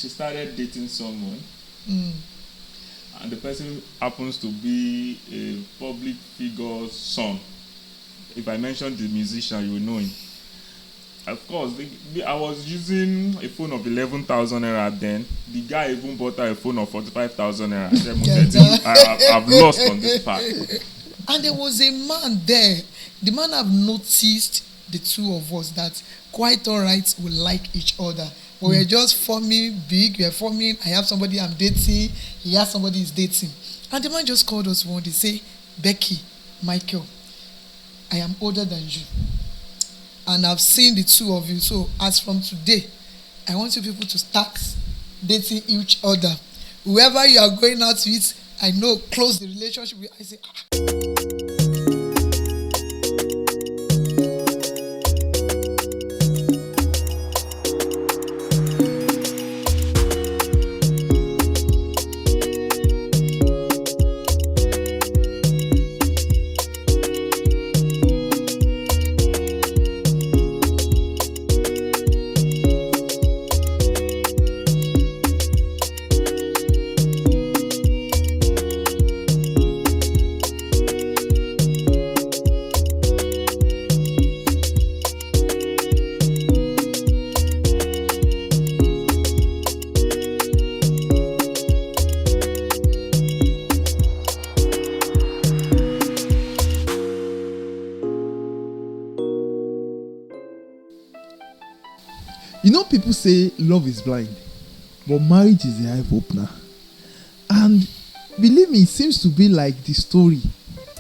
she started dating someone, Mm. and the person happens to be a public figure's son. If I mention the musician, you will know him. Of course, I was using a phone of 11,000 naira then. The guy even bought her a phone of 45,000 naira. I've lost on this part. And there was a man there. The man have noticed the two of us that quite all right, we like each other. But we're just forming big. We're forming. I have somebody I'm dating. He has somebody he's dating. And the man just called us one day, say, Becky, Michael, I am older than you. And I've seen the two of you. So as from today, I want you people to start dating each other. Whoever you are going out with, I know, close the relationship with. I say, You know, people say love is blind, but marriage is the eye opener. And believe me, it seems to be like the story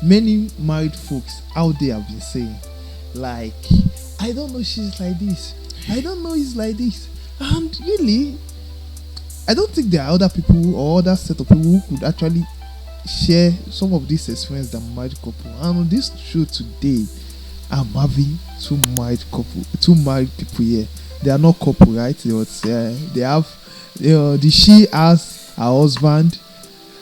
many married folks out there have been saying. Like, I don't know she's like this. I don't know he's like this. And really, I don't think there are other people or other set of people who could actually share some of this experience than married couple. And on this show today, I'm having two married people here. They are not couple, right? They have the she has her husband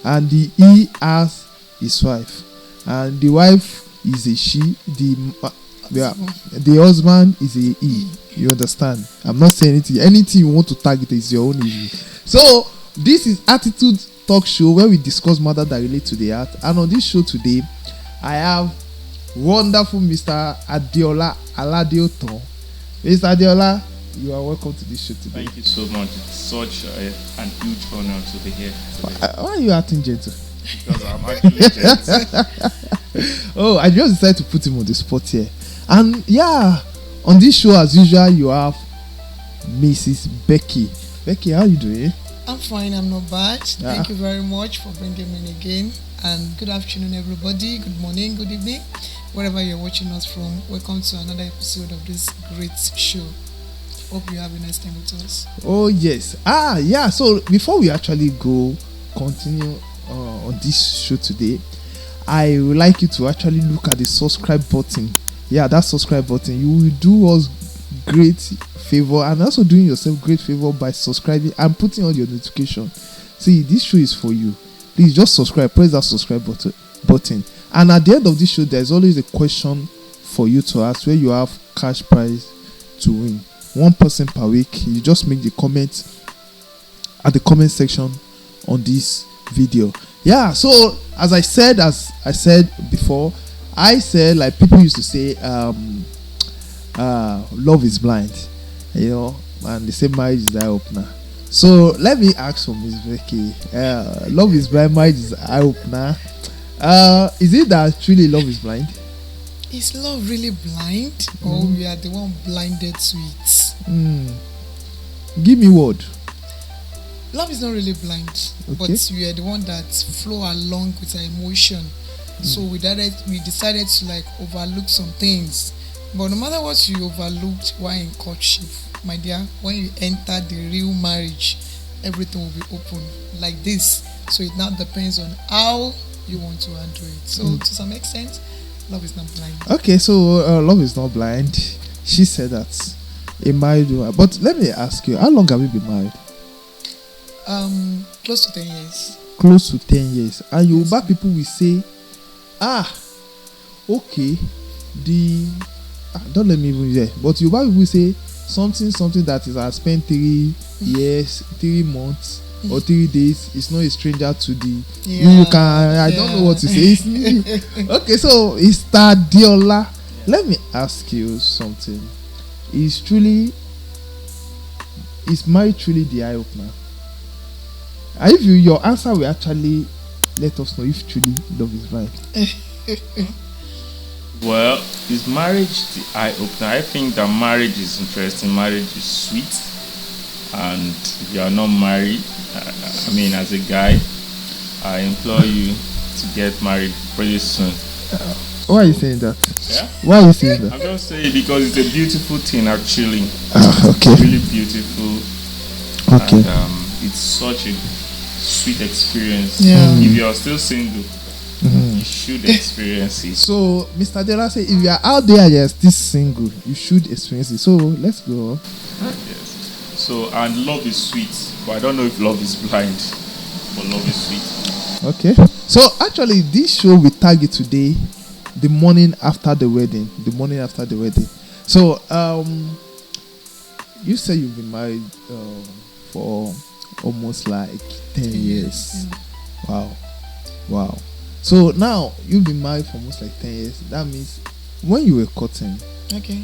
and the he has his wife, and the wife is a she, the husband is a he. You understand? I'm not saying anything you want to target is your own issue. So this is Heartitude Talk Show, where we discuss matters that relate to the heart. And on this show today, I have wonderful Mr. Adeola Aladeoton. Mr. Adeola, you are welcome to this show today. Thank you so much. It's such an huge honor to be here today. Why are you acting gentle? Because I'm actually gentle. Oh, I just decided to put him on the spot here. And yeah, on this show, as usual, you have Mrs. Becky. Becky, how are you doing? I'm fine, I'm not bad. Thank you very much for bringing me in again. And good afternoon, everybody. Good morning, good evening. Wherever you're watching us from, welcome to another episode of this great show. Hope you have a nice time with us. Oh, yes. Yeah. So before we actually continue on this show today, I would like you to actually look at the subscribe button. Yeah, that subscribe button. You will do us great favor and also doing yourself great favor by subscribing and putting on your notification. See, this show is for you. Please just subscribe. Press that subscribe button. And at the end of this show, there's always a question for you to ask where you have cash prize to win. One person per week. You just make the comment at the comment section on this video. Yeah, so as I said before, I said, like, people used to say love is blind, you know, and they say marriage is the eye opener. So let me ask for Miss Becky, love is blind, marriage is the eye opener. Is it that truly love is blind? Is love really blind, or we are the one blinded to it? Give me word. Love is not really blind, but we are the one that flow along with our emotion. So we decided to like overlook some things. But no matter what you overlooked while in courtship, my dear, when you enter the real marriage, everything will be open like this. So it now depends on how you want to handle it. So to some extent, love is not blind. Okay, so love is not blind. She said that. A married woman. But let me ask you, how long have you been married? Close to 10 years. Close to 10 years. And Yoruba people will say, okay, don't let me even say, but Yoruba people say something that is I spent 3 years, 3 months, or 3 days. It's not a stranger to the. Yeah, You can. I don't know what to say. It's new. Okay, so it's Diola. Let me ask you something. Is marriage truly the eye opener? If your answer will actually let us know if truly love is blind. Well, is marriage the eye opener? I think that marriage is interesting. Marriage is sweet, and if you are not married, as a guy, I implore you to get married pretty soon. Why are you saying that? Yeah? Why are you saying that? I'm just saying because it's a beautiful thing actually. Okay. Really beautiful. Okay. And it's such a sweet experience. Yeah. If you are still single, you should experience it. So, Mr. Dela said, if you are out there and you're still single, you should experience it. So, let's go. Yes. So, and love is sweet, but I don't know if love is blind, but love is sweet. Okay. So, actually, this show we target today, the morning after the wedding. The morning after the wedding. So, you say you've been married for almost like 10 years. Wow. So now you've been married for almost like 10 years. That means when you were courting. Okay.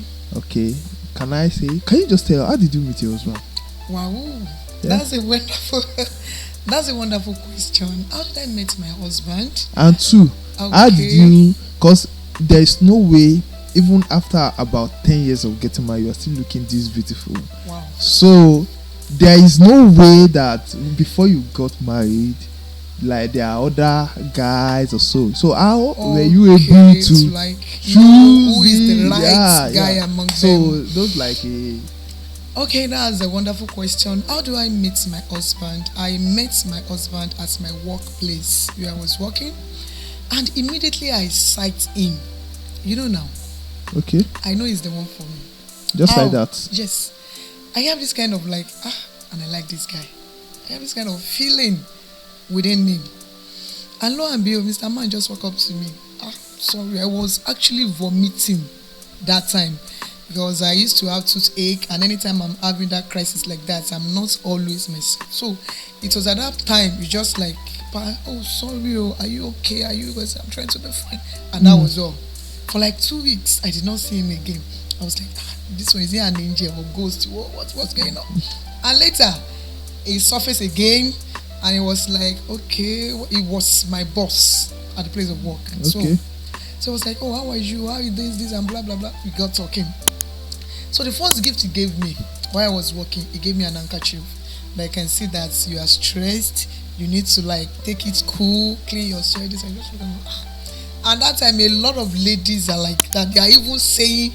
Can you just tell, how did you meet your husband? Wow. Yeah. That's a wonderful question. How did I meet my husband? And 2, how did you, because there is no way, even after about 10 years of getting married, you are still looking this beautiful. Wow. So there is no way that before you got married, like there are other guys or so. So how were you able to like choose who is the right guy among them? So those like Okay, that's a wonderful question. How do I meet my husband? I met my husband at my workplace where I was working, and immediately I sight him. Now. Okay. I know he's the one for me. Just like that. Yes. I have this kind of and I like this guy. I have this kind of feeling within me. And lo and behold, Mr. Man just walked up to me. Sorry, I was actually vomiting that time because I used to have toothache, and anytime I'm having that crisis like that, I'm not always myself. So it was at that time, you just like, oh, sorry, are you okay? Are you guys? I'm trying to be fine. And that was all. For like 2 weeks, I did not see him again. I was like, this one, is he an angel or ghost? What's going on? And later, he surfaced again, and it was like, okay, he was my boss at the place of work. Okay. So I was like, oh, how are you? How are you this, and blah, blah, blah. We got talking. So the first gift he gave me while I was working, he gave me an handkerchief. But I can see that you are stressed. You need to take it cool, clean your sweat. And that time, a lot of ladies are like that. They are even saying,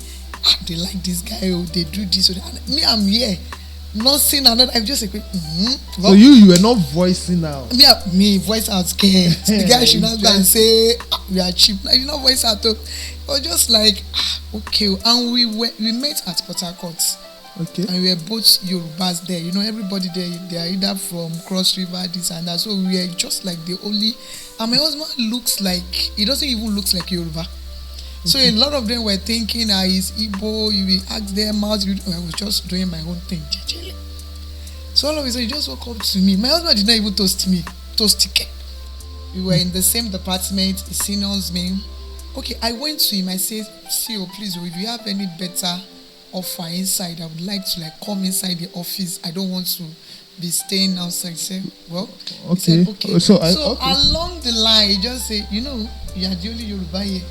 they like this guy, or they do this. Or that. Me, I'm here. Not saying another. I'm just like, So you were not voicing out. Me voice out scared. The guy should not go and say we are cheap. I did not voice out. It was just like okay. And we met at Port Harcourt. Okay. And we were both Yorubas there. Everybody there, they are either from Cross River, this and that. So we were just like the only. And my husband he doesn't even look like Yoruba. So a lot of them were thinking, he's Igbo, you will ask them out. I was just doing my own thing. So all of a sudden, he just woke up to me. My husband did not even toast ticket. We were in the same department. He seniors me. Okay, I went to him. I said, CEO, please, if you have any better offer inside, I would like to come inside the office. I don't want to be staying outside. He said, well, okay. He said, okay. So along the line, he just said, you are the only Yoruba here.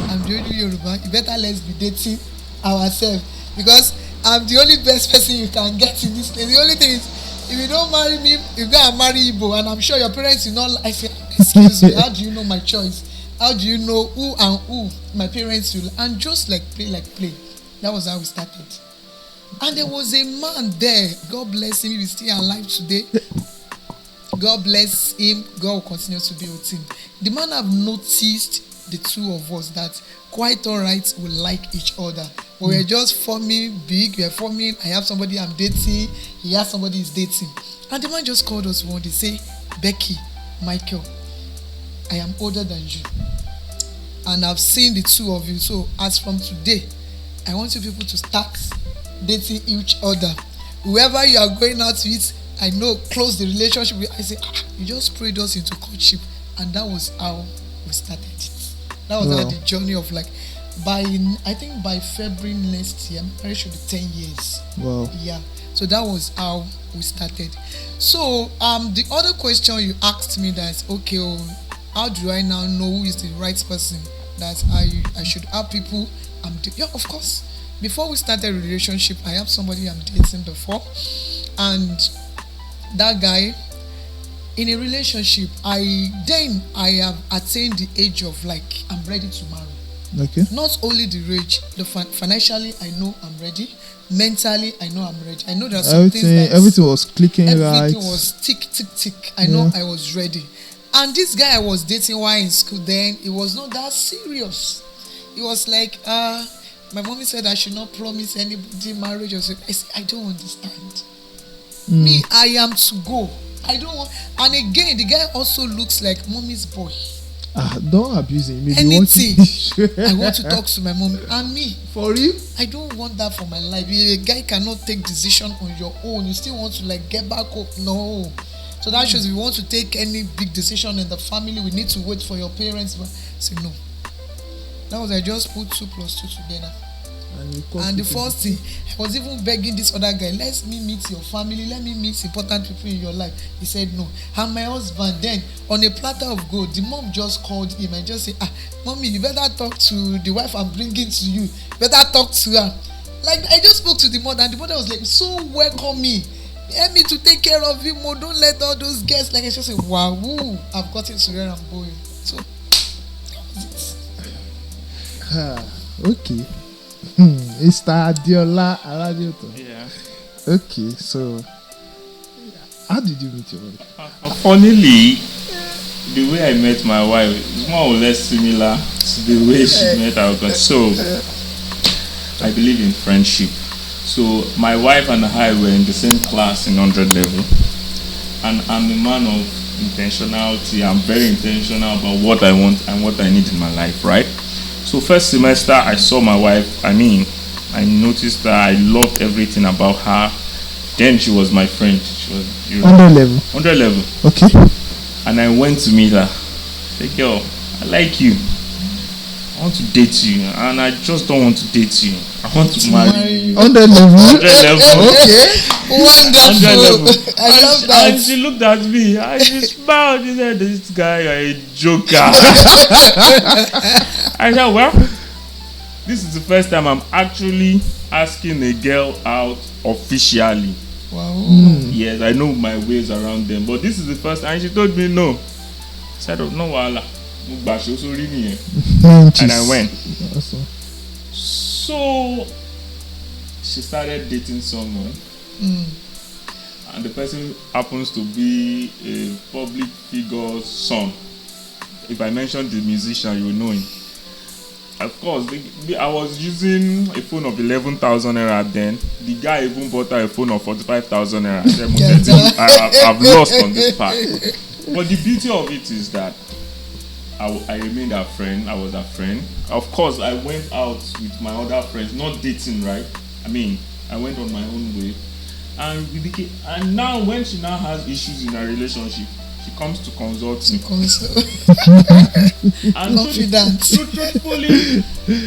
I'm the only Yoruba. You better let's be dating ourselves, because I'm the only best person you can get in this place. The only thing is, if you don't marry me, you go and marry Igbo, and I'm sure your parents will not. I say, excuse me, how do you know my choice? How do you know who and who my parents will? And just play. That was how we started. And there was a man there. God bless him. He's still alive today. God bless him. God will continue to be with him. The man have noticed the two of us that quite all right, we like each other. But we're just forming big. We're forming. I have somebody I'm dating. He has somebody he's dating. And the man just called us one day. Say, Becky, Michael, I am older than you. And I've seen the two of you. So as from today, I want you people to start dating each other. whoever you are going out with, I know, close the relationship with. I say, you just prayed us into courtship, and that was how we started it. That was how the journey of like, I think by February next year, marriage should be 10 years. Wow. Yeah. So that was how we started. So the other question you asked me, that's okay, how do I now know who is the right person that I should have people yeah, of course. Before we started a relationship, I have somebody I'm dating before, and that guy, in a relationship, I have attained the age of like, I'm ready to marry. Okay. Not only the age, financially, I know I'm ready. Mentally, I know I'm ready. I know there are some things that everything was clicking right. Everything was tick. I know I was ready. And this guy I was dating while in school then, it was not that serious. It was like, my mommy said I should not promise anybody marriage or something. I said, I don't understand. Me, I am to go. I don't want. And again, the guy also looks like mommy's boy. Don't abuse him. Anything. I want to talk to my mom. And me. For real? I don't want that for my life. A guy cannot take decision on your own. You still want to like get back up. No. So that shows if you want to take any big decision in the family, we need to wait for your parents. But I said no. That was, I just put 2 plus 2 together. And the first thing, I was even begging this other guy, let me meet your family, let me meet important people in your life. He said no. And my husband then, on a platter of gold, the mom just called him and just said, mommy, you better talk to the wife I'm bringing to you. Better talk to her. Like, I just spoke to the mother, and the mother was like, so welcoming. Help me to take care of him. Don't let all those guests. Like, I just said, wow, I've gotten to where I'm going. So, that was it. Okay. Mr. Adiola Aradioto. Yeah. Okay, so how did you meet your wife? Funnily, the way I met my wife is more or less similar to the way she met her husband. So, I believe in friendship. So, my wife and I were in the same class in 100 level. And I'm a man of intentionality. I'm very intentional about what I want and what I need in my life, right? So first semester, I saw my wife. I noticed that I loved everything about her. Then she was my friend. She was 100 level. 100 level. Okay. And I went to meet her. I said, girl, I like you. I want to date you, and I just don't want to date you. I want to marry you. 100 level. 100 level. Okay. Wonderful. I love that. And she looked at me and she smiled. She said, this guy, you're a joker. I said, well, this is the first time I'm actually asking a girl out officially. Wow. Yes, I know my ways around them, but this is the first time. And she told me no. I said, oh, no, wala. And I went. Awesome. So she started dating someone, and the person happens to be a public figure's son. If I mention the musician, you will know him. Of course, I was using a phone of 11,000 naira then. The guy even bought her a phone of 45,000 naira. I've lost on this part. But the beauty of it is that I remained her friend. I was her friend. Of course, I went out with my other friends, not dating, right? I went on my own way. And now when she now has issues in her relationship, she comes to consult me. And confident. Truthfully,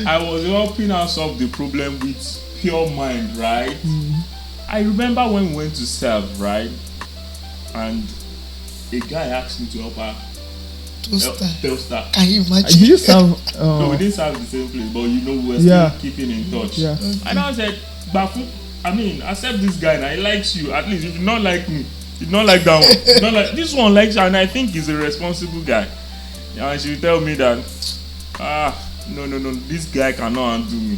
I was helping her solve the problem with pure mind, right? I remember when we went to serve, right? And a guy asked me to help her. Toaster. Can you imagine? Did you serve? No, we didn't serve the same place, but we were still keeping in touch. Yeah. Okay. And I said, Bafu, accept this guy and he likes you. At least if you not like me, you not like that one. You not like this one likes you, and I think he's a responsible guy. And she will tell me that, no, this guy cannot undo me.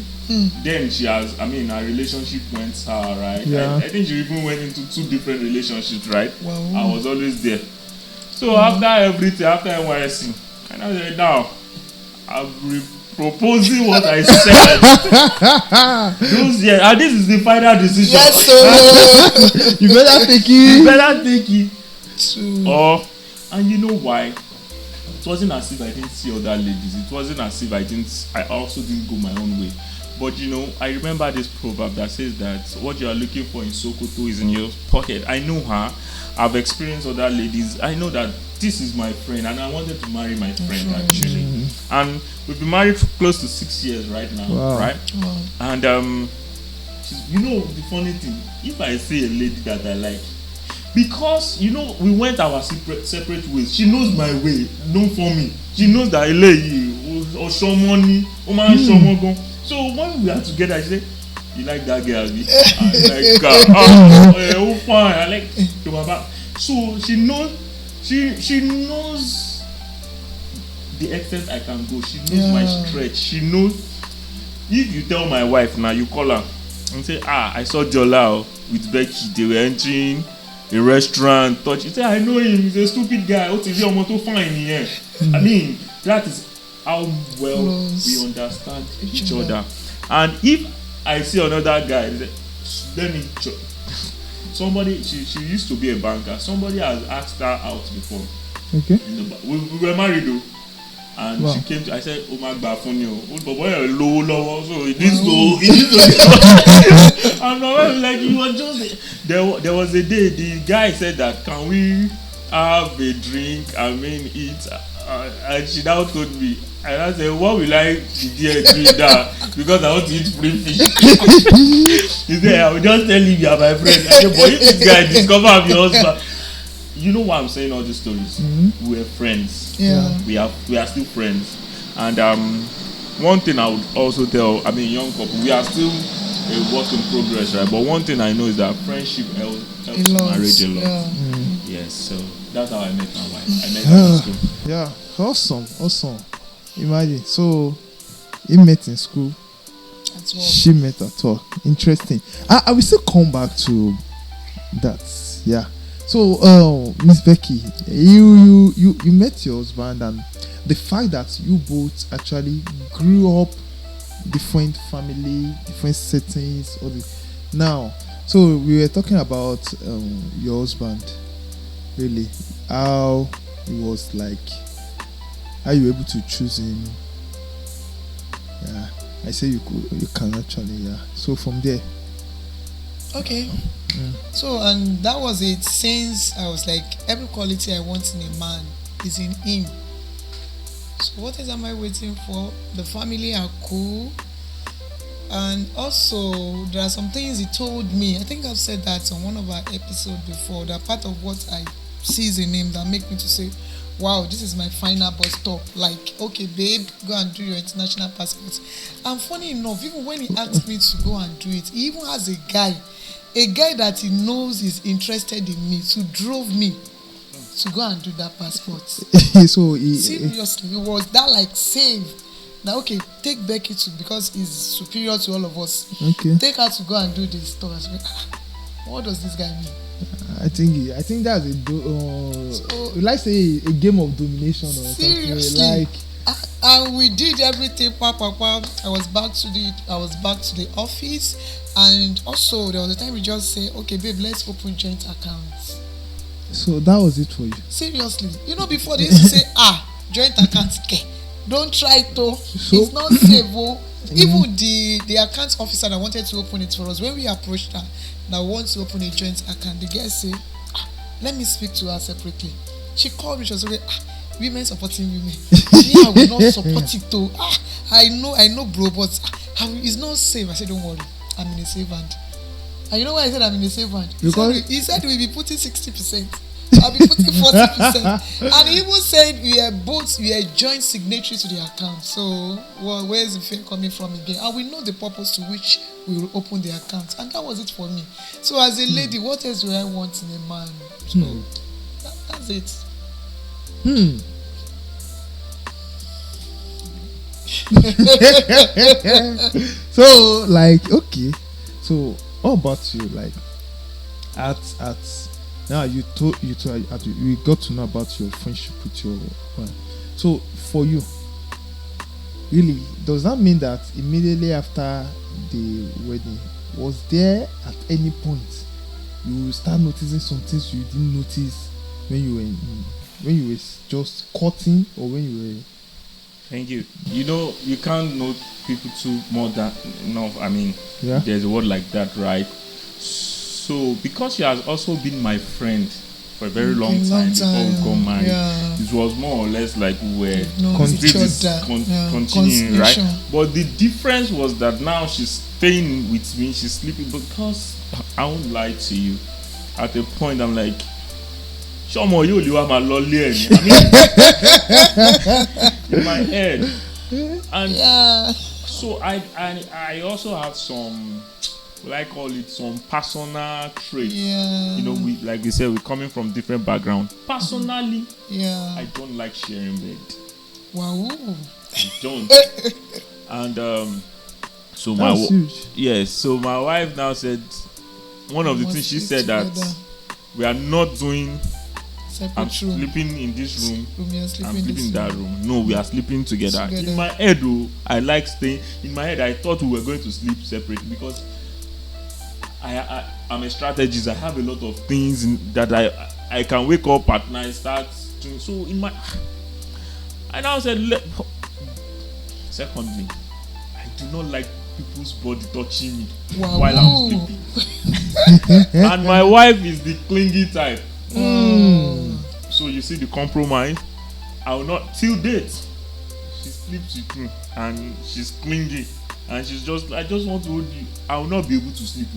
Then she has, her relationship went sour, right? Yeah. I think she even went into 2 different relationships, right? Wow. I was always there. So after everything, after NYSC, and I said, now, I'm proposing what I said. And this is the final decision. Yes, sir. You better take it. You better take it. True. And you know why? It wasn't as if I didn't see other ladies. It wasn't as if I also didn't go my own way. But I remember this proverb that says that what you are looking for in Sokoto is in your pocket. I know her. I've experienced other ladies. I know that this is my friend, and I wanted to marry my friend actually. And we've been married for close to 6 years right now, right? Wow. And the funny thing, if I see a lady that I like, because we went our separate ways. She knows my way, don't for me. She knows that or show money, so when we are together, she said, "You like that girl?" I like her. Oh, fine. I like her. So she knows the extent I can go. She knows my stretch. She knows. If you tell my wife now, you call her and say, I saw Jola with Becky. They were entering a restaurant. She said, I know him. He's a stupid guy. What is he to find here? I mean, that is how well we understand each other. And if I see another guy, let me somebody, she used to be a banker. Somebody has asked her out before. Okay. We were married though. And she came to, I said, "Oh my God, for you, low, so it is low, And I was like, you were just there was a day the guy said that, can we have a drink? Eat. And she now told me, and I said, what will I be there doing that? Because I want to eat free fish. He said, I will just tell you are my friend. I said, but if this guy discover I'm your husband. You know why I'm saying all these stories? Mm-hmm. We're friends. Yeah. We are still friends. And one thing I would also tell, young couple, we are still a work in progress, right? But one thing I know is that friendship helps marriage a lot. Yeah. Mm-hmm. Yes, so that's how I met my wife. I met her in school. Yeah, awesome. Imagine, so he met in school. She met at work. Interesting. I will still come back to that. Yeah. So, Miss Becky, you met your husband, and the fact that you both actually grew up different family, different settings, now. So we were talking about your husband, really, how it was like, how you were able to choose him. Yeah, I say you can actually, yeah. So from there. Okay. So, and that was it. Since I was like, every quality I want in a man is in him. So what am I waiting for? The family are cool. And also, there are some things he told me. I think I've said that on one of our episodes before. That part of what I see in him that make me to say, wow, this is my final bus stop. Like, okay, babe, go and do your international passport. And funny enough, even when he asked me to go and do it, he even has a guy that he knows is interested in me, to drove me to go and do that passport. So seriously, it was that like save. Now, okay, take Becky to, because he's superior to all of us. Okay. Take her to go and do this stuff. What does this guy mean? I think that's let's say a game of domination or seriously, something like. And we did everything. I was back to the office, and also there was a time we just say, okay, babe, let's open joint accounts. So that was it for you. Seriously, before they used to say, joint accounts, don't try it though. So? It's not safe. Even the account officer that wanted to open it for us, when we approached her, that wants to open a joint account, the guy say, let me speak to her separately. She called me, she was like, women supporting women. I will not support it though. I know bro, but it's not safe. I said, don't worry, I'm in a safe hand. And you know why I said I'm in a safe hand? He said we'll be putting 60%. I'll be putting 40%. And he even said we are joint signatory to the account. So where is the fear coming from again? And we know the purpose to which we will open the account. And that was it for me. So as a lady, what else do I want in a man? So that's it. So like, okay, so what about you? Like at now we got to know about your friendship with your wife. So for you, really, does that mean that immediately after the wedding, was there at any point you start noticing some things you didn't notice when you were just courting, or when you were Thank you. You know, you can't know people too more than enough. I mean, Yeah. there's a word like that, right? So, because she has also been my friend for a very long time before we got married, Yeah. it was more or less like we were No, Continue. each other. Yeah. continuing, right? Continuation. But the difference was that now she's staying with me, she's sleeping, because I won't lie to you. At a point, I'm like, Shomo, you live my lolly. I mean, in my head. And Yeah. so I also have some, what I call it, some personal traits. Yeah. You know, like we said, we're coming from different backgrounds. Personally, Yeah. I don't like sharing bed. Wow. I don't. And so my That's huge. yes, so my wife now said one of the Must things she sleep said that together. we are not doing. I'm Separate room. sleeping in this room. You're I'm sleeping sleeping in this that room. No, we are sleeping together. Together. In my head, though, I like staying. In my head, I thought we were going to sleep separate because I'm a strategist. I have a lot of things that I can wake up at night, start doing. So in my, I now said, secondly, I do not like people's body touching me Wow. while I'm sleeping. And my wife is the clingy type. So you see the compromise. I will not till date. She sleeps with me and she's clingy and she's just, I just want to hold you. I will not be able to sleep.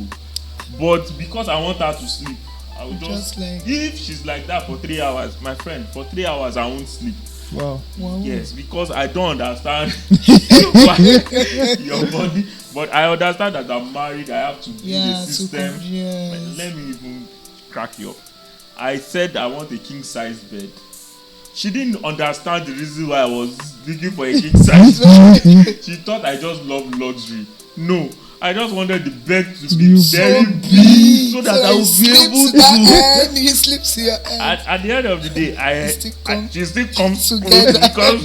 But because I want her to sleep, I will just like if she's like that for 3 hours, my friend, for 3 hours I won't sleep. Wow. Yes, because I don't understand your body. But I understand that I'm married. I have to build a system. But let me even crack you up. I said I want a king size bed. She didn't understand the reason why I was looking for a king size bed. She thought I just love luxury. No, I just wanted the bed to be very big so that I would be able to. He sleeps here. At the end of the day, she still comes together. Because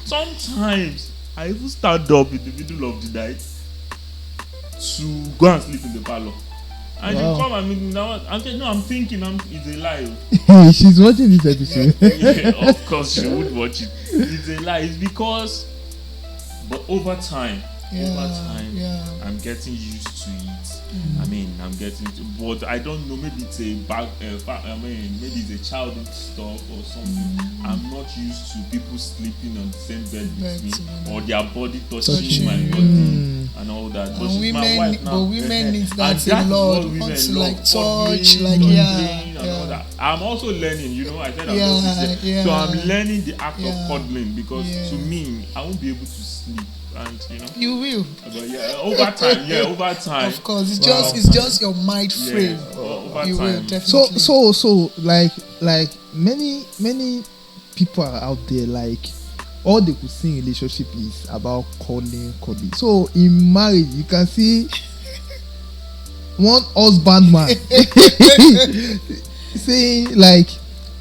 sometimes I even stand up in the middle of the night to go and sleep in the parlor. And Wow. you come and meet me now. I'm saying, no, I'm thinking it's a lie. She's watching this episode. Yeah, of course she would watch it. It's a lie. It's because, but over time, I'm getting used to it. I mean, I'm getting to, but I don't know. Maybe it's a maybe it's a childhood stuff or something. I'm not used to people sleeping on the same bed with me or their body touching my body and all that. But she's my wife now. But women need that and a lot. Want to like touch, like and all that. I'm also learning. You know, I said I'm not sister. So I'm learning the act of cuddling because to me, I won't be able to sleep. And you will. But over time. Of course, it's just your mind frame. Over you time. will definitely. So like many people are out there, like all they could see in relationship is about cuddling. So in marriage, you can see one husband man saying like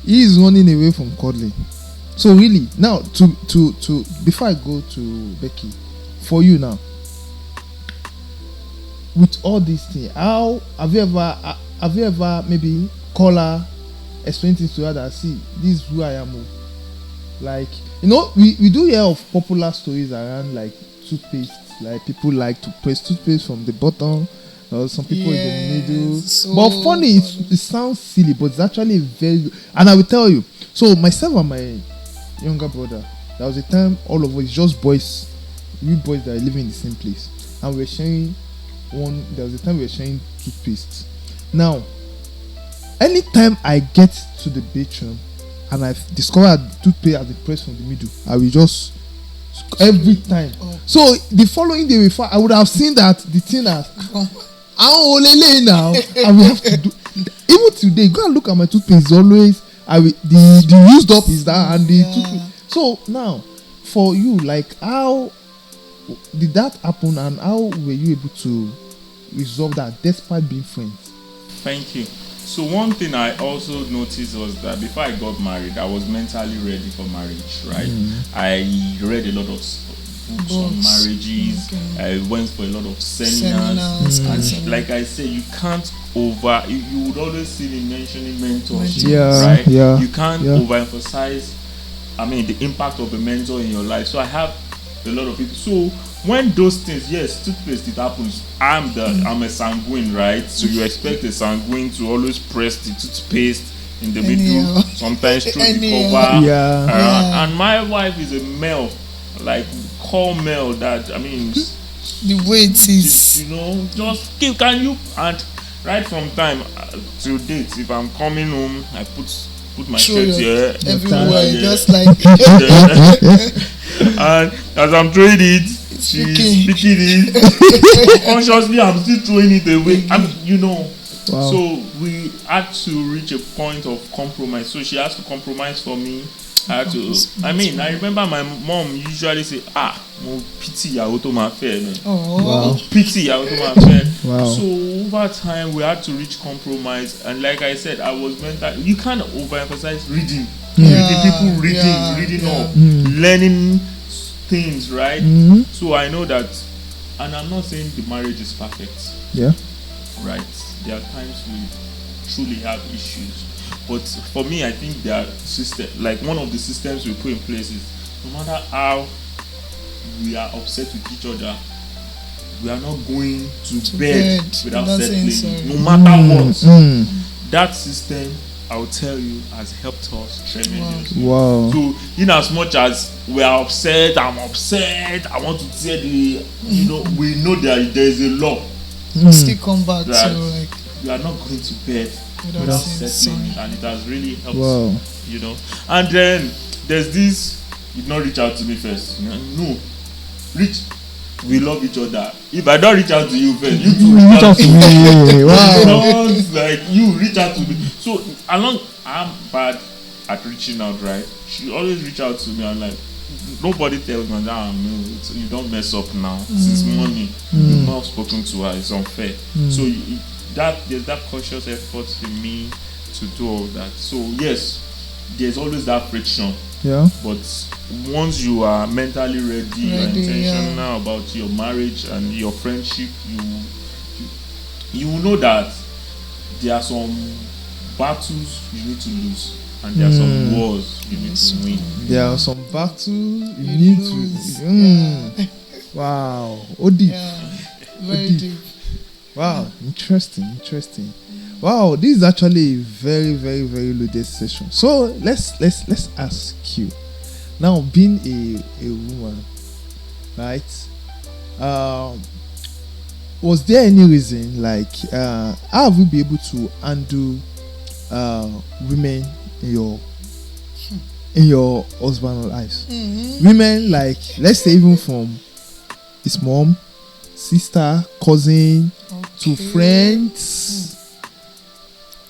he is running away from cuddling. So really, now to before I go to Becky, for you now, with all these things, how have you ever maybe call her, explain things to her that see this is who I am, like we do hear of popular stories around like toothpaste, like people like to press toothpaste from the bottom or some people in the middle. So but funny, it sounds silly, but it's actually very good. And I will tell you, so myself and my younger brother, there was a time all of us just boys, we boys that are living in the same place, and we were sharing there was a time we were sharing toothpaste. Now anytime I get to the bedroom and I've discovered toothpaste has been pressed from the middle, I will just every time. So the following day before, I would have seen that the thing has now and we have to do. Even today, go and look at my toothpaste, it's always the used up is that and the toothpaste. So now for you, like how did that happen and how were you able to resolve that despite being friends? Thank you. So one thing I also noticed was that before I got married, I was mentally ready for marriage, right? I read a lot of books on marriages. I went for a lot of seminars. And like I said, you can't you would always see me mentioning mentorship, right? You can't overemphasize the impact of a mentor in your life. So I have a lot of people. So when those things, yes, toothpaste, it happens. I'm a sanguine, right? So you expect a sanguine to always press the toothpaste in the middle, sometimes through the cover. And my wife is a male, like call male, that the way it is, just give, can you, and right from time till date, if I'm coming home, I put my shirt here everywhere, just like and as I'm throwing it, she's speaking it. Consciously, I'm still throwing it away. Wow. So we had to reach a point of compromise. So she has to compromise for me. I remember my mom usually say, mo pity ìyàwó tó máa fẹ́ me. Wow. Pity ìyàwó tó máa fẹ́. Wow. So over time, we had to reach compromise. And like I said, I was mental. You can't overemphasize reading. People reading up, learning things, right? So I know that, and I'm not saying the marriage is perfect. Yeah. Right. There are times we truly have issues. But for me, I think there are like one of the systems we put in place is, no matter how we are upset with each other, we are not going to bed without settling. No matter what. That system, I will tell you, has helped us tremendously. Wow. So, in as much as we are upset, I'm upset, I want to tear the, we know that there is a law. Still come back to like, we are not going to bed without settling, and it has really helped. Wow. And then there's this, you not reach out to me first. No, we love each other. If I don't reach out to you first, you too reach out to me. Wow. Like you reach out to me. So I'm bad at reaching out, right? She always reach out to me. I'm like, nobody tells me that you don't mess up now. Since morning, you've not spoken to her. It's unfair. So there's that conscious effort in me to do all that. So yes, there's always that friction. Yeah. But once you are mentally ready and intentional about your marriage and your friendship, you will know that there are some battles you need to lose, and there are some wars you need to win. There are some battles you need to. Wow. Deep. Very deep. Wow. Interesting. Wow, this is actually a very, very, very loaded session. So let's ask you now, being a woman, right? Was there any reason, like, how have you been able to handle women in your husband's lives? Women, like, let's say even from his mom, sister, cousin, to friends.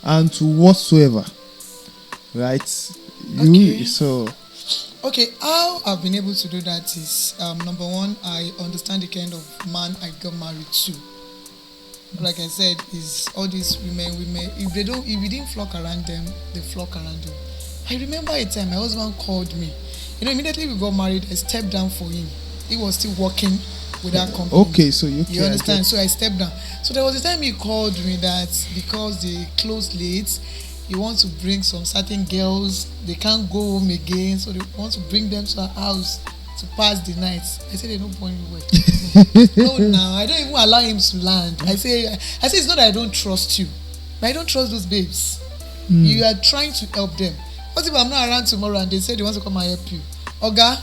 And to whatsoever, right? How I've been able to do that is, number one, I understand the kind of man I got married to. Like I said, is all these women, if we didn't flock around them, they flock around you. I remember a time my husband called me. Immediately we got married, I stepped down for him. He was still working with that company. Okay, so you understand? So I stepped down. So there was a time he called me that because they closed late, he wants to bring some certain girls. They can't go home again, so they want to bring them to our house to pass the night. I said, they don't point me well. No, now I don't even allow him to land. I say it's not that I don't trust you, but I don't trust those babes. You are trying to help them. What if I'm not around tomorrow and they say they want to come and help you? Oga,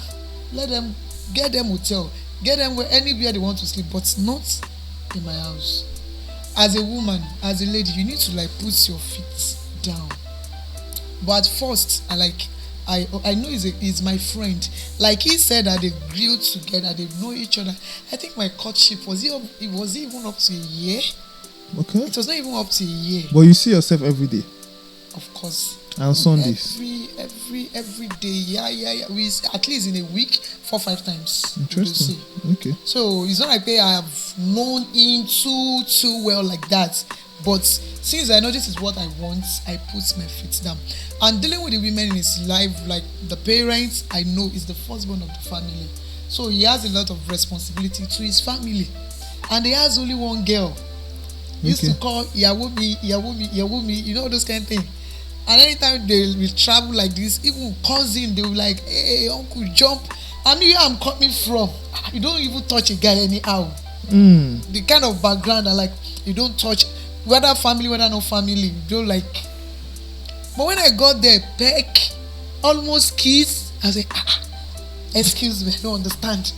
let them get them hotel. Get them anywhere they want to sleep, but not in my house. As a woman, as a lady, you need to like put your feet down. But at first, I know he's my friend. Like he said that they grew together, they know each other. I think my courtship was even up to a year. Okay. It was not even up to a year. But you see yourself every day. Of course. And Sundays. Every day, yeah. We at least in a week 4-5 times. Interesting. Okay. So it's not like I have known him too well like that. But since I know this is what I want, I put my feet down. And dealing with the women in his life, like the parents, I know is the firstborn of the family. So he has a lot of responsibility to his family. And he has only one girl. He used to call Yawomi, those kind of things. And anytime they will travel like this, even cousin, they will like, hey, uncle, jump. I knew where I'm coming from. You don't even touch a guy anyhow. The kind of background, I like, you don't touch, whether family, whether no family, you don't like. But when I got there, peck, almost kiss, I was like, excuse me, I don't understand.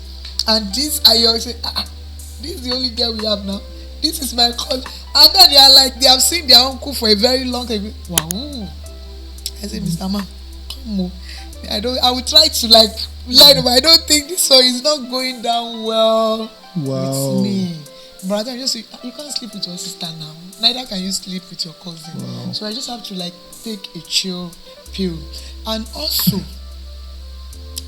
And this, I always say, this is the only girl we have now. This is my call. And then they are like, they have seen their uncle for a very long time. Wow. I said, Mr. Man, come on. I will try to like lie, but I don't think this one is not going down well with me. Brother, just say, you can't sleep with your sister now. Neither can you sleep with your cousin. Wow. So I just have to like take a chill pill. And also,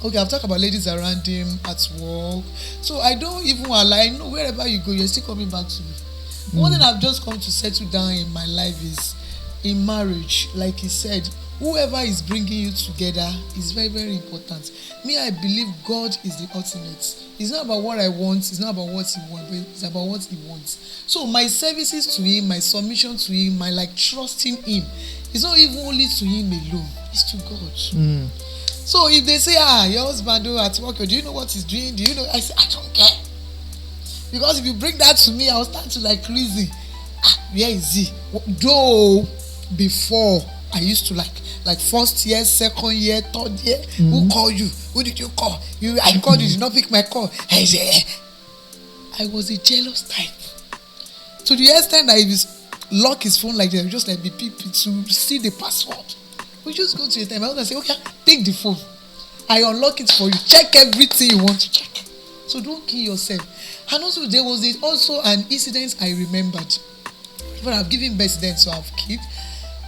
okay, I've talked about ladies around him at work. So I don't even allow, I know wherever you go, you're still coming back to me. One thing I've just come to settle down in my life is in marriage, like he said, whoever is bringing you together is very, very important. Me, I believe God is the ultimate. It's not about what I want, it's not about what he wants, but it's about what he wants. So my services to him, my submission to him, my like trusting him, it's not even only to him alone, it's to God. So if they say, your husband at work, do you know what he's doing? Do you know? I say, I don't care. Because if you bring that to me, I'll start to like reason. Where is he? Though before I used to like first year, second year, third year, who called you? Who did you call? I called you, did not pick my call. I say, I was a jealous type. To the extent that if you lock his phone like that, just like beep to see the password. We just go to a time. I was say, okay, take the phone. I unlock it for you. Check everything you want to check. So don't kill yourself. And also there was also an incident I remembered. But I've given birth then, so I've kids.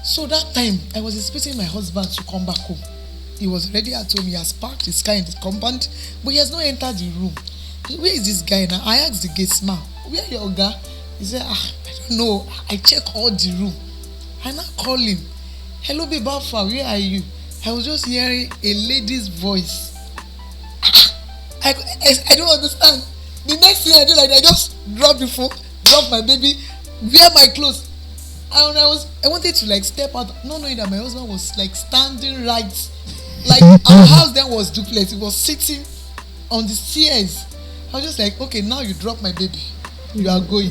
So that time I was expecting my husband to come back home. He was already at home. He has parked his car in the compound, but he has not entered the room. Where is this guy now? I asked the gate man, where your guy? He said, I don't know. I check all the room. I now call him. Hello, babe, Alpha, where are you? I was just hearing a lady's voice. I don't understand. The next thing I do, like, I just drop the phone, drop my baby, wear my clothes. And I wanted to like step out, not knowing that my husband was like standing right. Like our house then was duplex. He was sitting on the stairs. I was just like, okay, now you drop my baby. You are going.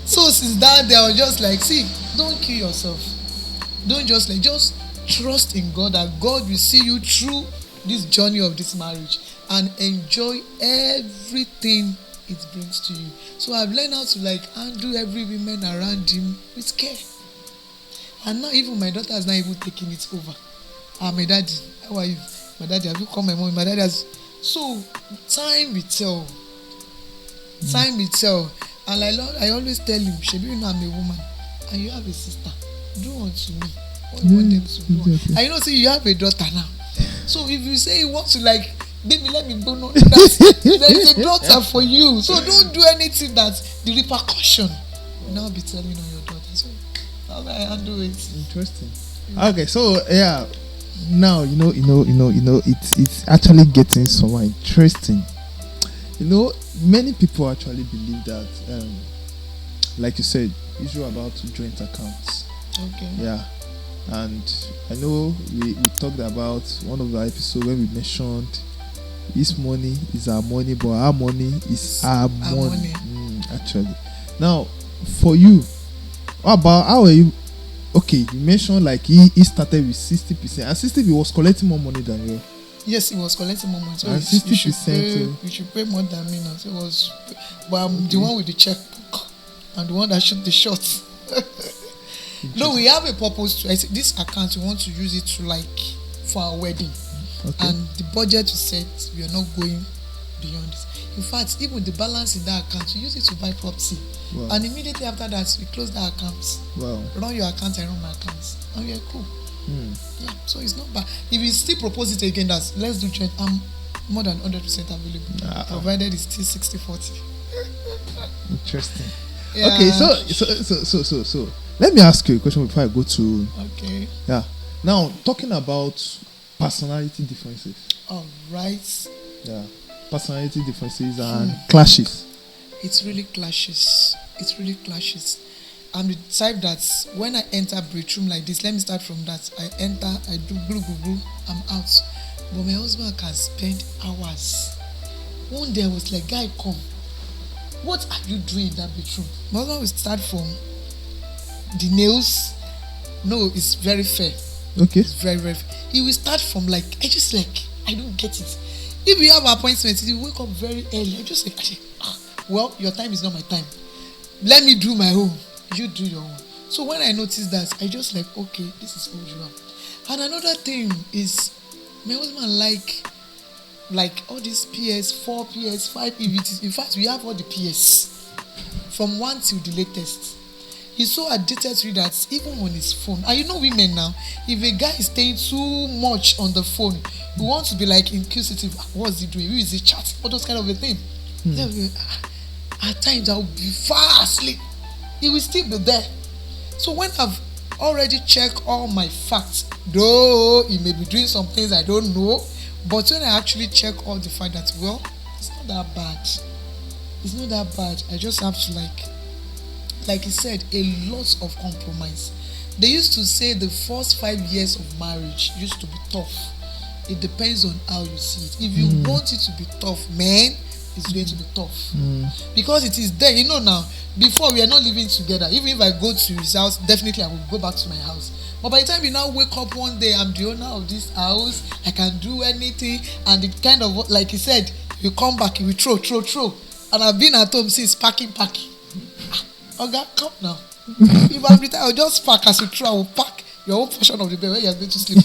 So since that day, I was just like, see, don't kill yourself. Don't just trust in God that God will see you through this journey of this marriage and enjoy everything it brings to you. So I've learned how to like handle every woman around him with care. And now even my daughter has not even taken it over. My daddy, how are you? My daddy, have you called my mom? My daddy has. So time will tell. Time will tell. And I always tell him, Shebi, you know I'm a woman and you have a sister. Do unto me what you want them to do. Exactly. And you know, see, you have a daughter now. So if you say you want to like, baby, let me go, no, there is a daughter for you. So don't do anything that the repercussion will now be telling on your daughter. So how do I handle it? Interesting. Okay, so yeah, now it's actually getting somewhat interesting. Many people actually believe that, like you said, issue about joint accounts. Okay. Yeah. And I know we talked about one of the episodes where we mentioned his money is our money, but our money is our money. Actually. Now, for you, how are you? Okay, you mentioned like he started with 60%, and 60% was collecting more money than you. Yes, he was collecting more money. So and 60%. You should pay more than me now. So it was, but I'm the one with the checkbook and the one that shoot the shots. No, we have a purpose. This account, we want to use it to like for our wedding. Okay. And the budget we set, we are not going beyond this. In fact, even the balance in that account, we use it to buy property. Wow. And immediately after that, we close that account. Wow. Run your account and run my account. And we are cool. Yeah, so it's not bad. If you still propose it again, let's do joint. I'm more than 100% available. Provided it's still 60-40. Interesting. Yeah. Okay, so let me ask you a question before I go to. Okay. Yeah. Now, talking about personality differences. All right. Yeah. Personality differences and clashes. It really clashes. I'm the type that when I enter bedroom like this, let me start from that. I enter, I do glue, glue, glue, I'm out. But my husband can spend hours. One day I was like, guy, come. What are you doing in that bedroom? My husband will start from the nails. No, it's very fair. Okay. It's very, very fair. He will start from like, I don't get it. If you have appointments, you wake up very early. I just like, well, your time is not my time. Let me do my own. You do your own. So when I noticed that, I just like, okay, this is who you are. And another thing is, my husband like all these PS4, PS5 EVTs. In fact, we have all the PS from 1 till the latest. He's so addicted to it that even on his phone, and you know women now, if a guy is staying too much on the phone, he wants to be like inquisitive. What's he doing? Who is he chatting? All those kind of a thing. At times I will be fast asleep. He will still be there. So when I've already checked all my facts, though he may be doing some things I don't know, but when I actually check all the fact that, well, it's not that bad. It's not that bad. I just have to like he said, a lot of compromise. They used to say the first 5 years of marriage used to be tough. It depends on how you see it. If you want it to be tough, man, it's going to be tough. Because it is there. You know now, before we are not living together. Even if I go to his house, definitely I will go back to my house. But by the time you now wake up one day, I'm the owner of this house, I can do anything, and it kind of, like he said, you come back, you will throw. And I've been at home since packing. Okay, come now. If I'm retired, I'll just pack as you throw. I will pack your own portion of the bed where you're going to sleep.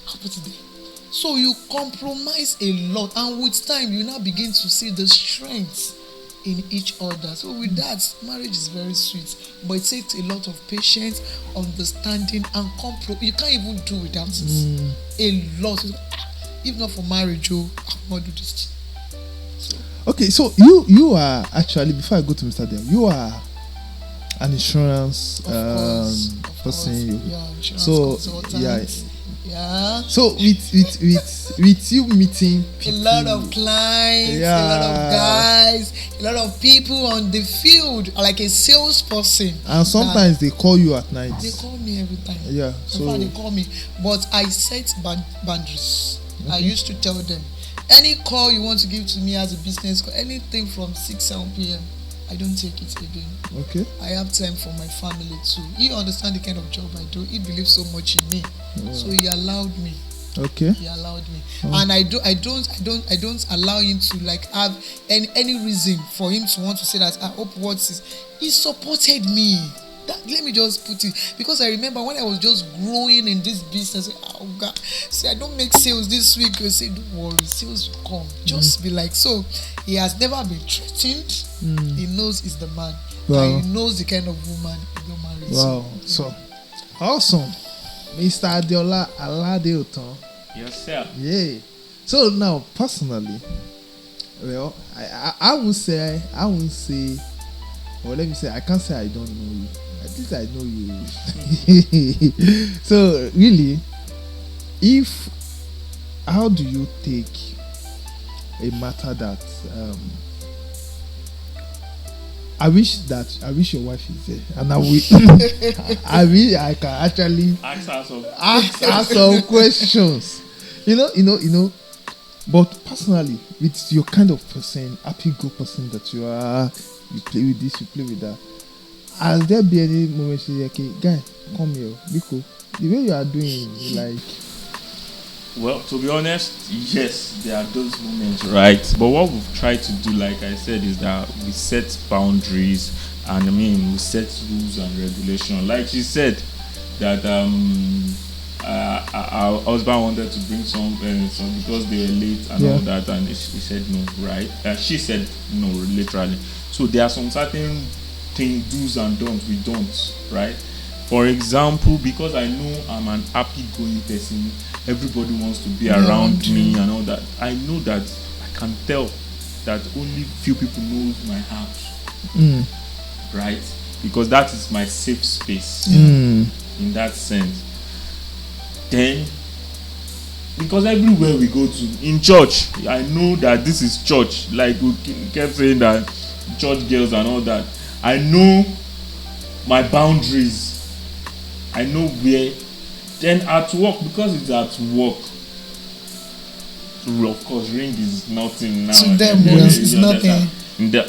I'll put it there. So you compromise a lot, and with time, you now begin to see the strengths in each other. So with that, marriage is very sweet, but it takes a lot of patience, understanding, and compromise. You can't even do without it. A lot. If not for marriage, I will not do this. So. Okay, so you are actually, before I go to Mr. Dem, you are an insurance person. Yeah, insurance consultant. Yeah. So with you meeting people, a lot of clients, a lot of guys, a lot of people on the field, like a salesperson. And sometimes they call you at night. They call me every time. Yeah. So far they call me, but I set boundaries. Okay. I used to tell them, any call you want to give to me as a business call, anything from 6-7 p.m. I don't take it again. Okay. I have time for my family too. He understands the kind of job I do. He believes so much in me, so he allowed me. Okay. He allowed me, and I don't allow him to like have any reason for him to want to say that I hope what is. He supported me. Let me just put it, because I remember when I was just growing in this business. Oh God, say I don't make sales this week. You say don't worry, sales will come. Just be like so. He has never been threatened. He knows he's the man. Wow. And he knows the kind of woman you're married to. Wow, so awesome, Mr. Adiola Aladeotan. Yes, sir. Yeah. So now, personally, well, I won't say, or let me say, I can't say I don't know you. At least I know you. So really, how do you take a matter that I wish your wife is there, and I will. I can actually ask her some questions. You know. But personally, with your kind of person, happy go person that you are, you play with this, you play with that. Has there been any moment you say, okay, guy, come here, because the way you are doing, like. Well, to be honest, yes, there are those moments, right? But what we've tried to do, like I said, is that we set boundaries, and we set rules and regulations. Like she said, that our husband wanted to bring some because they were late and all that, and he said no, right? She said no, literally. So there are some certain things, do's and don'ts, we don't, right? For example, because I know I'm an happy-going person, everybody wants to be around me and all that. I know that I can tell that only few people know my house, right? Because that is my safe space in that sense. Then, because everywhere we go to, in church, I know that this is church. Like we kept saying that church girls and all that. I know my boundaries. I know where. Then at work, because it's at work, of course, ring is nothing now. To them, it's nothing.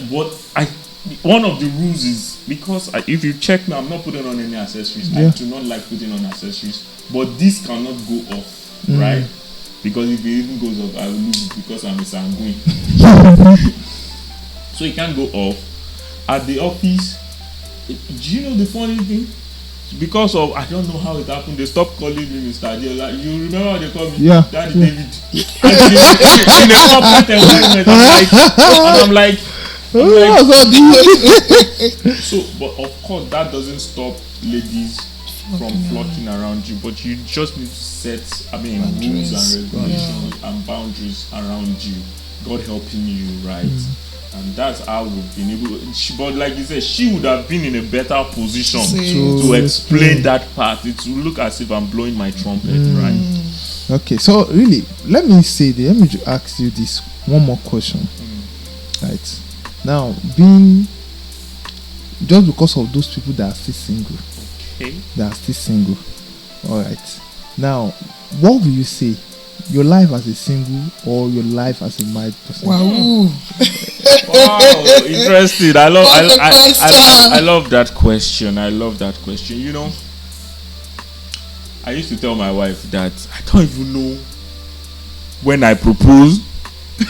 But one of the rules is, because if you check me, I'm not putting on any accessories. Yeah. I do not like putting on accessories. But this cannot go off, right? Because if it even goes off, I will lose it because I'm a sanguine. So it can't go off. At the office, do you know the funny thing? Because of, I don't know how it happened, they stopped calling me Mr. Adiola. You remember how they call me? Yeah. Daddy David. In a corporate environment, I'm like, so, but of course, that doesn't stop ladies from flocking around you, but you just need to set, rules and regulations and boundaries around you. God helping you, right? And that's how we've been able to, but like you said, she would have been in a better position to explain that part. It will look as if I'm blowing my trumpet, right? Okay, so really, let me ask you this one more question. Right. Now, just because of those people that are still single. Okay. That are still single. Alright. Now, what will you say? Your life as a single or your life as a married person? Wow. Wow, interesting. I love that question. I love that question. You know, I used to tell my wife that I don't even know when I proposed,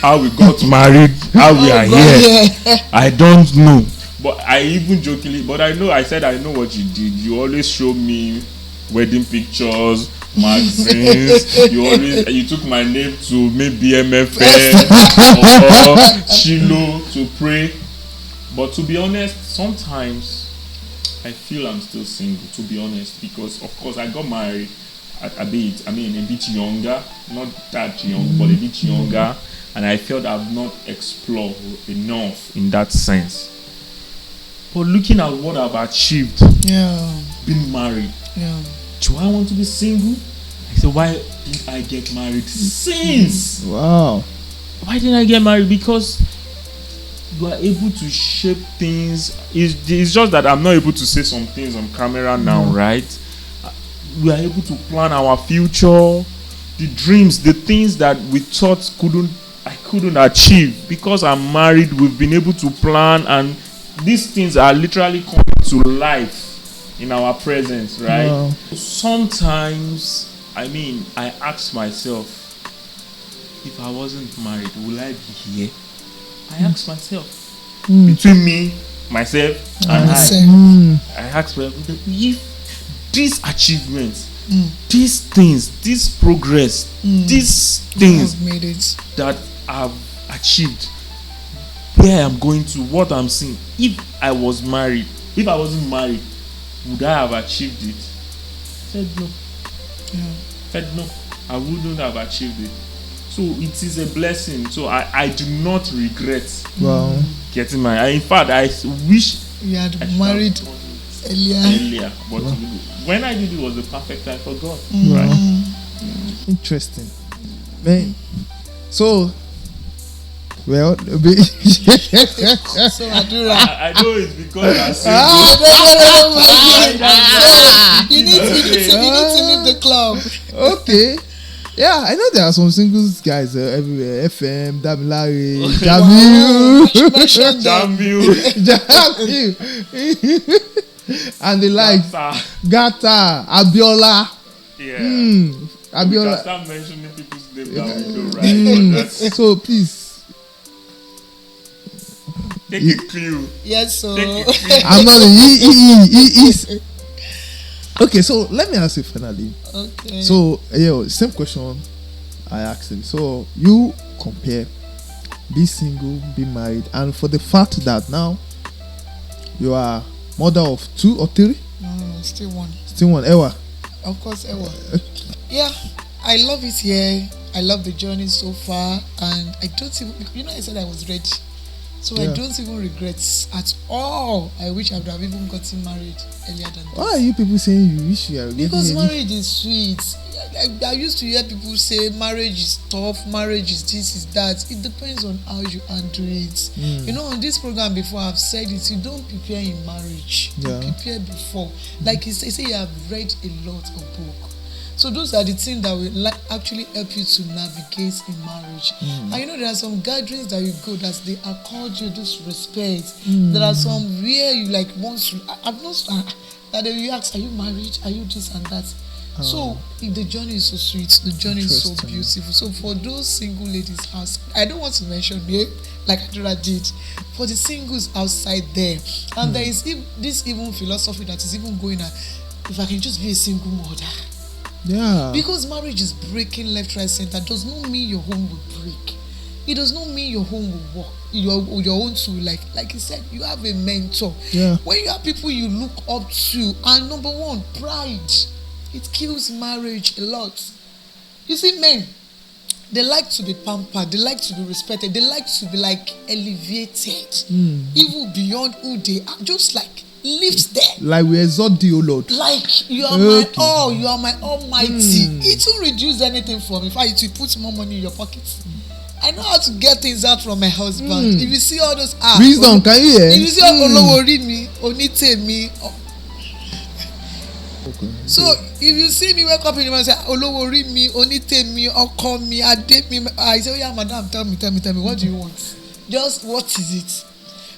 how we got married, how we are here. I don't know. But I even jokingly, but I know what you did. You always show me wedding pictures, magazines. You took my name to maybe MFN or Shiloh to pray. But to be honest, sometimes I feel I'm still single, to be honest, because of course I got married a bit younger, not that young, but a bit younger, and I felt I've not explored enough in that sense. But looking at what I've achieved, being married, do I want to be single? I said, why didn't I get married since? Wow. Why didn't I get married? Because you are able to shape things. It's just that I'm not able to say some things on camera now, right? We are able to plan our future, the dreams, the things that we thought I couldn't achieve. Because I'm married, we've been able to plan, and these things are literally coming to life in our presence, right? Wow. Sometimes, I ask myself, if I wasn't married, will I be here? I ask myself. Between me, myself, and I ask myself, if these achievements, these things, this progress, these things made it. that I've achieved, where I'm going to, what I'm seeing, if I wasn't married, would I have achieved it? Said no. Said no, I wouldn't have achieved it. So it is a blessing. So I do not regret getting married. In fact, I wish you had married earlier. But when I did, it was the perfect time for God. Right. Interesting. Man. So, well, so I do that. I know it's because I said you need to leave the club. Okay. Yeah, I know there are some singles guys everywhere. FM, Damilare, Jamiu, and the like. Gata, Abiola. Yeah. Abiola. We can start mentioning people's names that we know, right? So please. Take it clear. Yes, so I'm not he is. Okay, so let me ask you finally. Okay. So same question I asked him. So you compare be single, be married, and for the fact that now you are mother of 2 or 3? No, still one. Still one, Ewa. Of course, Ewa. Yeah, I love it here. I love the journey so far, and I don't even, I said I was ready. So I don't even regret at all. I wish I would have even gotten married earlier than this. Why are you people saying you wish you are getting Because marriage is sweet. I used to hear people say marriage is tough, marriage is this, is that. It depends on how you handle it. You know, on this program before I've said it, you don't prepare in marriage. You prepare before. Like you say you have read a lot of books. So those are the things that will actually help you to navigate in marriage. And you know, there are some gatherings that you go that they accord you this respect. There are some where you like once I've not that they will ask, are you married? Are you this and that? So the journey is so sweet, the journey is so beautiful. So for those single ladies I don't want to mention me like Adora did, for the singles outside there, and there is this even philosophy that is even going on, if I can just be a single mother. Yeah. Because marriage is breaking left, right, center does not mean your home will break. It does not mean your home will work. Your own too, like you said, you have a mentor. Yeah. When you have people you look up to, and number one, pride. It kills marriage a lot. You see, men, they like to be pampered, they like to be respected, they like to be like elevated, even beyond who they are, just like lift them. Like we exalt thee, O Lord. Like you are my all, you are my almighty. It won't reduce anything from me. In fact, it will put more money in your pocket. I know how to get things out from my husband. If you see all those wisdom, can you hear? If you see all me, onite so if you see me wake up in the morning and say Olowo ri mi, onite mi, oko mi, ade mi, I say, oh yeah, madam, tell me, what do you want? Just what is it?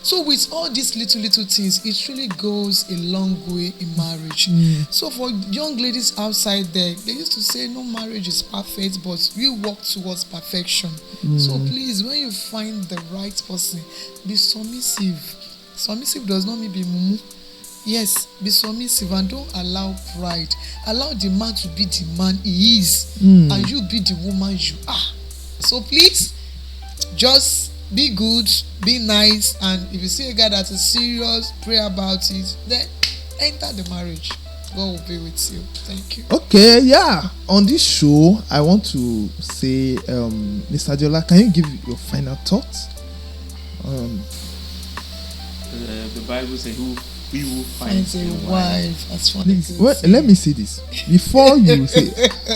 So with all these little things, it really goes a long way in marriage. So for young ladies outside there, they used to say no marriage is perfect, but we work towards perfection. So please, when you find the right person, be submissive. Submissive does not mean be mumu. Yes, be submissive and don't allow pride. Allow the man to be the man he is, and you be the woman you are. So please, just be good, be nice, and if you see a guy that is serious, pray about it, then enter the marriage. God will be with you. Thank you. Okay, yeah. On this show, I want to say, Mr. Adiola, can you give your final thoughts? The Bible says, he who finds a wife. That's funny. Please, let me say this. Before you say,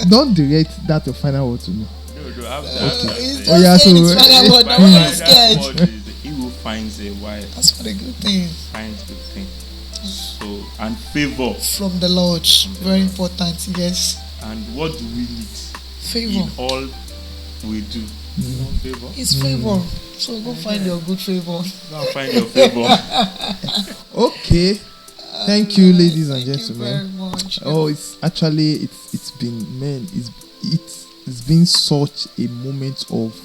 don't direct that your final word to me. No, after okay. Oh yeah, so final word. Now when you scared. He who finds a wife. That's what a good thing. Finds good thing. So and favor from the Lord. Very important. Yes. And what do we need? Favor. In all we do. Favor. It's favor. So go find your good favor. Go find your favor. Okay. Thank you, ladies and gentlemen. Thank you very much. Oh, it's actually it's been, man, it's been such a moment of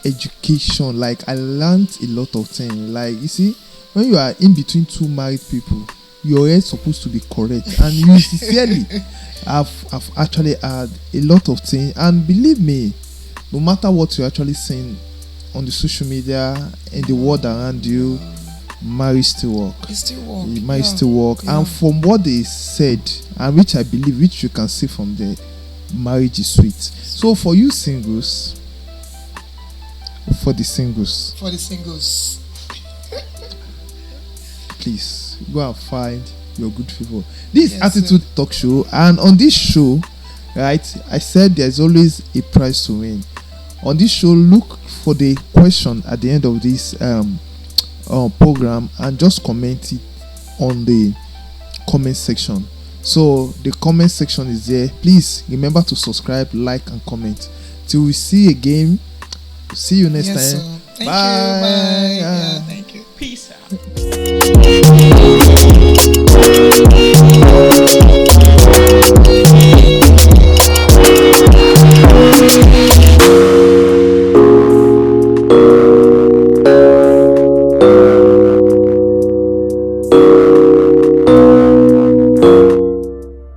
education. Like I learned a lot of things. Like you see, when you are in between two married people, your head supposed to be correct, and you sincerely I've actually had a lot of things. And believe me, no matter what you're actually saying on the social media and the world around you, marriage still work. It still work. Marriage still work. Yeah. And from what they said, and which I believe, which you can see from there, marriage is sweet. So for you singles, for the singles, please go and find your good favor. This is Heartitude Talk Show, and on this show, right, I said there's always a prize to win. On this show, look for the question at the end of this program and just comment it on the comment section. So the comment section is there. Please remember to subscribe, like, and comment. Till we see again. See you next time. Thank you. Bye. Yeah, thank you. Peace out.